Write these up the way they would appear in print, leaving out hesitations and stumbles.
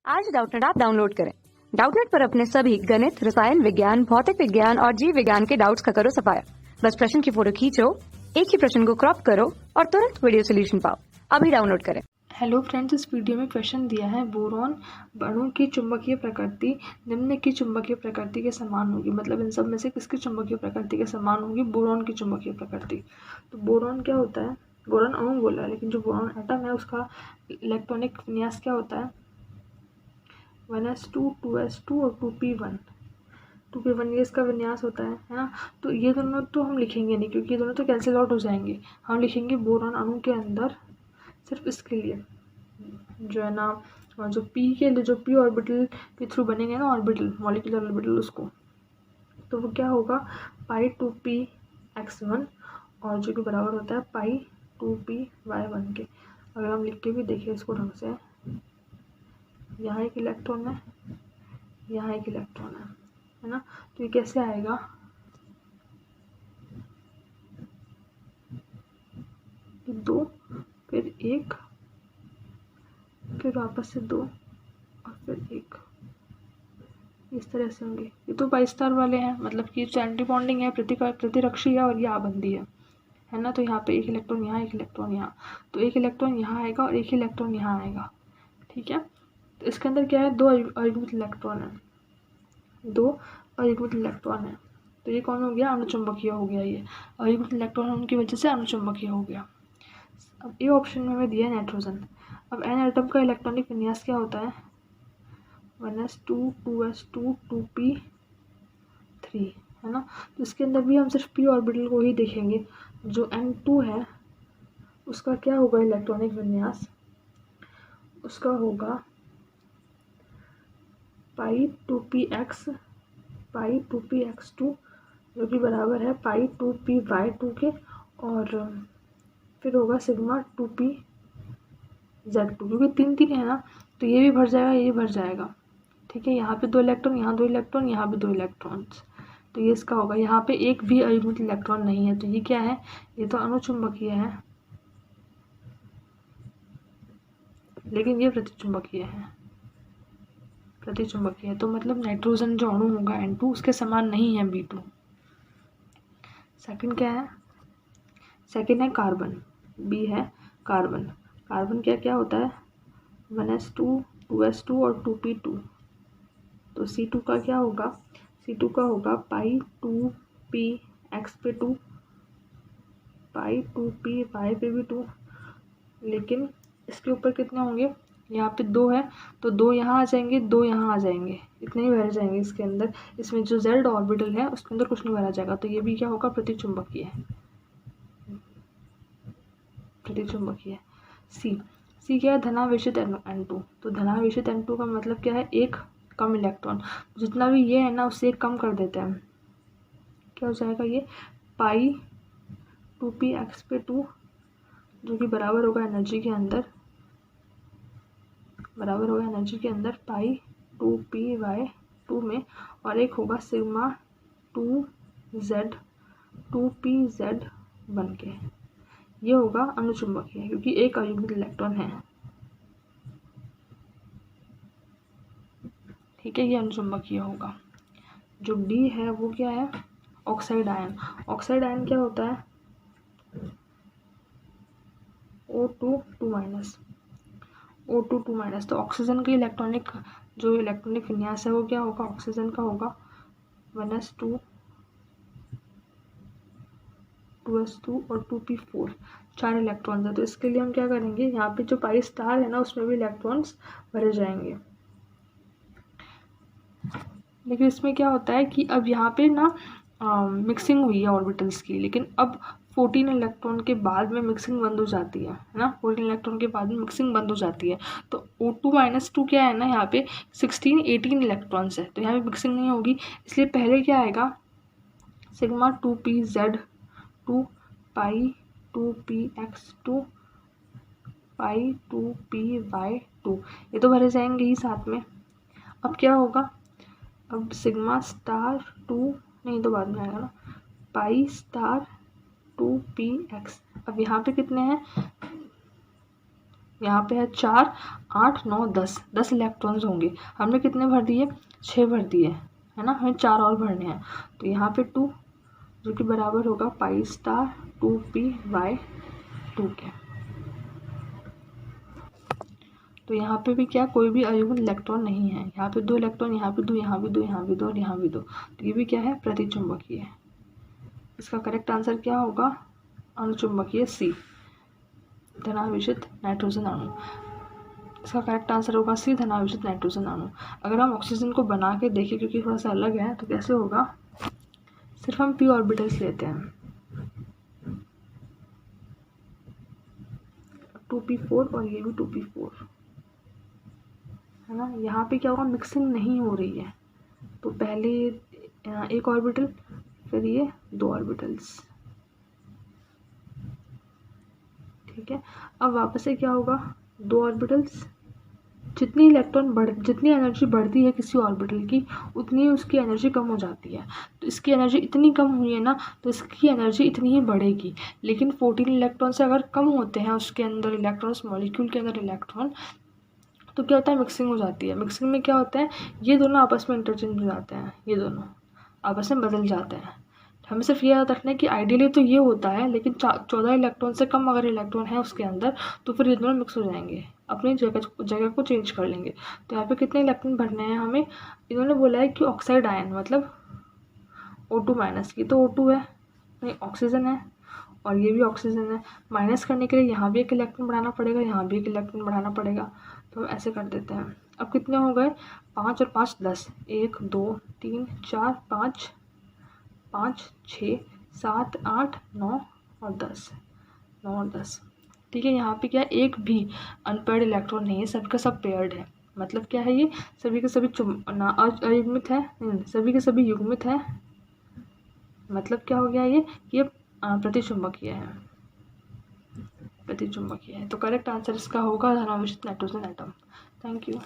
आज Doubtnut app download करें। Doubtnut पर अपने सभी गणित, रसायन विज्ञान, भौतिक विज्ञान और जीव विज्ञान के डाउट्स का करो सफाया। बस प्रश्न की फोटो खींचो, एक ही प्रश्न को क्रॉप करो और तुरंत वीडियो सोल्यूशन पाओ। अभी डाउनलोड करें। हेलो फ्रेंड्स, इस वीडियो में क्वेश्चन दिया है बोरॉन अणु की चुंबकीय प्रकृति निम्न की चुंबकीय प्रकृति के समान होगी। मतलब इन सब में से किसकी चुंबकीय प्रकृति के समान होगी? बोरॉन की चुंबकीय प्रकृति। तो बोरॉन क्या होता है? बोरॉन अणु बोला है, लेकिन जो बोरॉन एटम है उसका इलेक्ट्रॉनिक विन्यास क्या होता है? 1s2 2s2 और 2p1 2p1 ये इसका विन्यास होता है ना। तो ये दोनों तो हम लिखेंगे नहीं, क्योंकि ये दोनों तो कैंसिल आउट हो जाएंगे। हम लिखेंगे बोरॉन अणु के अंदर सिर्फ इसके लिए जो है ना, जो पी के लिए, जो पी ऑर्बिटल के थ्रू बनेंगे ना ऑर्बिटल, मॉलिक्यूलर ऑर्बिटल, उसको तो वो क्या होगा? पाई 2p(x1) और जो कि बराबर होता है पाई 2p(y1) के। अगर हम लिख के भी देखें इसको ढंग से, यहाँ एक इलेक्ट्रॉन है, यहाँ एक इलेक्ट्रॉन है ना। तो ये कैसे आएगा? दो, फिर एक, फिर वापस से दो और फिर एक, इस तरह से होंगे। ये तो पाई स्टार वाले हैं, मतलब कि एंटी बॉन्डिंग है, प्रतिरक्षी है और ये आबंधी है ना। तो यहाँ पे एक इलेक्ट्रॉन यहाँ, एक इलेक्ट्रॉन यहाँ, तो एक इलेक्ट्रॉन यहाँ आएगा और एक इलेक्ट्रॉन यहाँ आएगा। ठीक है, तो इसके अंदर क्या है? दो अयुग्मित इलेक्ट्रॉन है, दो अयुग्मित इलेक्ट्रॉन है। तो ये कौन हो गया? अणुचुंबकीय हो गया। ये अयुग्मित इलेक्ट्रॉन उनकी वजह से अणुचुंबकीय हो गया। अब ए ऑप्शन में हमें दिया है नाइट्रोजन। अब एन एटम का इलेक्ट्रॉनिक विन्यास क्या होता है? 1s2 2s2 2p3 है ना। तो इसके अंदर भी हम सिर्फ p ऑर्बिटल को ही देखेंगे। जो n2 है उसका क्या होगा इलेक्ट्रॉनिक विन्यास? उसका होगा पाई 2px2 जो कि बराबर है पाई 2py2 के, और फिर होगा सिग्मा 2pz2, क्योंकि तीन तीन है ना, तो ये भी भर जाएगा, ये भर जाएगा। ठीक है, यहाँ पे दो इलेक्ट्रॉन, यहाँ दो इलेक्ट्रॉन, यहाँ भी दो इलेक्ट्रॉन्स, तो ये इसका होगा। यहाँ पे एक भी अयुग्मित इलेक्ट्रॉन नहीं है, तो ये क्या है? ये तो अणुचुंबकीय है, लेकिन ये प्रतिचुंबकीय है। प्रतिचुंबकीय है तो मतलब नाइट्रोजन जो अणु होगा N2 उसके समान नहीं है B2। सेकंड क्या है? सेकंड है कार्बन। B है कार्बन। कार्बन क्या क्या होता है? 1s2 2s2 और 2p2। तो C2 का क्या होगा? C2 का होगा पाई 2px पे 2, पाई 2py पे भी 2, लेकिन इसके ऊपर कितने होंगे? यहाँ पे दो है, तो दो यहाँ आ जाएंगे, दो यहाँ आ जाएंगे, इतने ही भर जाएंगे इसके अंदर। इसमें जो z ऑर्बिटल है उसके अंदर कुछ नहीं भरा जाएगा, तो ये भी क्या होगा? प्रतिचुंबकीय है, प्रतिचुंबकीय है। सी क्या है? धनावेशित N2। तो धनावेशित N2 का मतलब क्या है? एक कम इलेक्ट्रॉन। जितना भी ये है ना उससे एक कम कर देते हैं, क्या हो जाएगा? ये पाई 2px पे 2 जो कि बराबर होगा एनर्जी के अंदर, बराबर होगा एनर्जी के अंदर पाई 2py2 में, और एक होगा सिग्मा 2pz बन के। ये होगा अणुचुंबकीय, क्योंकि एक अयुग्मित इलेक्ट्रॉन है। ठीक है, ये अणुचुंबकीय होगा। जो डी है वो क्या है? Oxide ion. ऑक्साइड आयन क्या होता है? O2 तो ऑक्सीजन का इलेक्ट्रॉनिक विन्यास है वो क्या होगा? ऑक्सीजन का होगा 1s2 2s2 और 2p4, 4 इलेक्ट्रॉन्स है। तो इसके लिए हम क्या करेंगे? यहाँ पे जो पाई स्टार है ना उसमें भी इलेक्ट्रॉन्स भरे जाएंगे। लेकिन इसमें क्या होता है कि अब यहाँ पे ना मिक्सिंग हुई है ऑर्बिटल्स की, लेकिन अब 14 इलेक्ट्रॉन के बाद में मिक्सिंग बंद हो जाती है ना। 14 इलेक्ट्रॉन के बाद में मिक्सिंग बंद हो जाती है। तो O2 क्या है ना, यहाँ पे 18 इलेक्ट्रॉन्स है, तो यहाँ पे मिक्सिंग नहीं होगी। इसलिए पहले क्या आएगा? सिग्मा 2pz2 पाई 2px2 पाई 2py2, ये तो भरे जाएंगे ही साथ में। अब क्या होगा? अब सिग्मा स्टार 2 नहीं तो बाद में आएगा ना, पाई स्टार 2px। अब यहाँ पे कितने हैं? यहाँ पे है 4, 8, 9, 10 इलेक्ट्रॉन्स होंगे। हमने कितने भर दिए? 6 भर दिए, है ना। हमें 4 और भरने हैं। तो यहाँ पे 2 जो कि बराबर होगा पाई स्टार 2p/2 के। तो यहाँ पे भी क्या, कोई भी अयुग्म इलेक्ट्रॉन नहीं है। यहाँ पे 2 इलेक्ट्रॉन, यहाँ पे 2, यहाँ भी 2, यहाँ भी 2 और यहाँ भी 2। तो ये भी क्या है? प्रतिचुंबकीय है। इसका करेक्ट आंसर क्या होगा? अनुचुंबकीय सी, धनावेशित नाइट्रोजन अणु। इसका करेक्ट आंसर होगा सी, धनावेशित नाइट्रोजन अणु। अगर हम ऑक्सीजन को बना के देखें, क्योंकि थोड़ा सा अलग है, तो कैसे होगा? सिर्फ हम p ऑर्बिटल्स लेते हैं, 2p4 और ये भी 2p4, है ना। यहाँ पे क्या होगा? मिक्सिंग नहीं हो रही है। तो पहले एक ऑर्बिटल, फिर ये 2 ऑर्बिटल्स, ठीक है। अब वापस से क्या होगा? 2 ऑर्बिटल्स। जितनी एनर्जी बढ़ती है किसी ऑर्बिटल की, उतनी उसकी एनर्जी कम हो जाती है। तो इसकी एनर्जी इतनी कम हुई है ना, तो इसकी एनर्जी इतनी ही बढ़ेगी। लेकिन 14 इलेक्ट्रॉन से अगर कम होते हैं उसके अंदर इलेक्ट्रॉन्स, मॉलिक्यूल के अंदर इलेक्ट्रॉन, तो क्या होता है? मिक्सिंग हो जाती है। मिक्सिंग में क्या होता है? ये दोनों आपस में इंटरचेंज हो जाते हैं, ये दोनों आपस में बदल जाते हैं। हमें सिर्फ ये याद रखना है कि आइडियली तो ये होता है, लेकिन 14 इलेक्ट्रॉन से कम अगर इलेक्ट्रॉन है उसके अंदर, तो फिर ये दोनों मिक्स हो जाएंगे, अपनी जगह को चेंज कर लेंगे। तो यहाँ पे कितने इलेक्ट्रॉन भरने हैं हमें? इन्होंने बोला है कि ऑक्साइड आयन मतलब O2-, ये तो O2 है, नहीं ऑक्सीजन है, और ये भी ऑक्सीजन है। माइनस करने के लिए यहाँ भी एक इलेक्ट्रॉन बढ़ाना पड़ेगा, यहाँ भी एक इलेक्ट्रॉन बढ़ाना पड़ेगा। तो ऐसे कर देते हैं। अब कितने हो गए? 5 और 5 10, 1 2 3 4 5 5 6 7 8 9 और 10, 9 और 10, ठीक है। यहाँ पे क्या, एक भी अनपेयर्ड इलेक्ट्रॉन नहीं है, सबका सब पेयर्ड है। मतलब क्या है? ये सभी के सभी अयुग्मित है, सभी के सभी युग्मित है। मतलब क्या हो गया? ये प्रतिचुंबकीय है, प्रतिचुंबकीय है। तो करेक्ट आंसर इसका होगा धनावेशित नाइट्रोजन एटम। Thank you.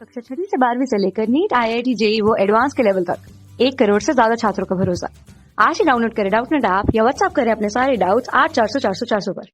कक्षा 6वीं से 12वीं से लेकर नीट, IIT, JEE वो एडवांस के लेवल तक 1 करोड़ से ज्यादा छात्रों का भरोसा। आज ही डाउनलोड करें डाउटनेट ऐप या व्हाट्सएप करें अपने सारे डाउट्स 8400 400 400 पर।